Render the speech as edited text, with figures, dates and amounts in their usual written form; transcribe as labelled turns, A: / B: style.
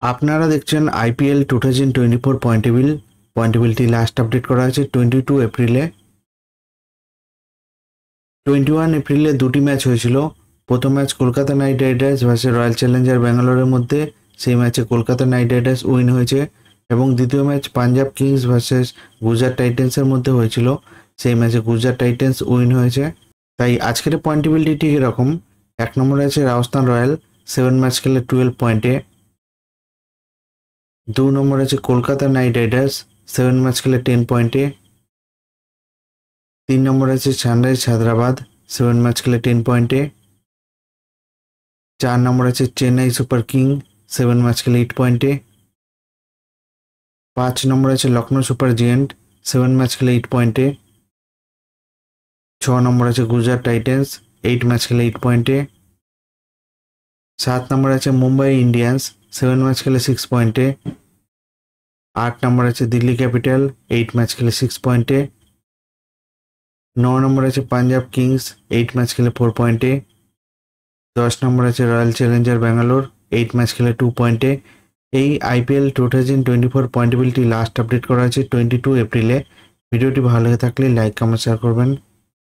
A: আপনারা দেখছেন IPL 2024 পয়েন্টেবিলটি last update করা হয়েছে 22 এপ্রিলে। 21 এপ্রিলে দুটি ম্যাচ হয়েছিল। প্রথম match Kolkata night Riders versus royal Challenger ব্যাঙ্গালোরের মধ্যে। সেই ম্যাচে কলকাতা নাইট রাইডার্স উইন হয়েছে। এবং দ্বিতীয় match Punjab kings versus Gujarat টাইটেন্সের মধ্যে হয়েছিল। সেই ম্যাচে গুজরাট টাইটেন্স উইন হয়েছে। তাই আজকের পয়েন্টেবিলিটি ঠিক এরকম: 1 নম্বরে আছে রাজস্থান রয়্যাল, 7 ম্যাচ খেলে 12 পয়েন্টে। 2 নম্বরে আছে কলকাতা নাইট রাইডার্স, 7 ম্যাচ খেলে 10 পয়েন্টে। 3 নম্বরে আছে সানরাইজ হায়দ্রাবাদ, 7 ম্যাচ খেলে 10 পয়েন্টে। 4 নম্বরে আছে চেন্নাই সুপার কিং, 7 ম্যাচ খেলে 8 পয়েন্টে। 5 নম্বরে আছে লখনৌ সুপার জিয়েন্ট, 7 ম্যাচ খেলে 8 পয়েন্টে। 6 নম্বরে আছে গুজরাট টাইটেন্স, 8 ম্যাচ খেলে 8 পয়েন্টে। 7 নম্বরে আছে মুম্বাই ইন্ডিয়ান্স, 7 ম্যাচ খেলে 6 পয়েন্টে। 8 নম্বরে আছে দিল্লি ক্যাপিটাল, 8 ম্যাচ খেলে 6 পয়েন্টে। 9 নম্বরে আছে পাঞ্জাব কিংস, 8 ম্যাচ খেলে 4 পয়েন্টে। 10 নম্বরে আছে রয়্যাল চ্যালেঞ্জার ব্যাঙ্গালোর, 8 ম্যাচ খেলে 2 পয়েন্টে। এই আইপিএল 2024 পয়েন্টেবিলিটি লাস্ট আপডেট করা হয়েছে 22 এপ্রিলে। ভিডিওটি ভালো লেগে থাকলে লাইক, কমেন্ট, শেয়ার করবেন।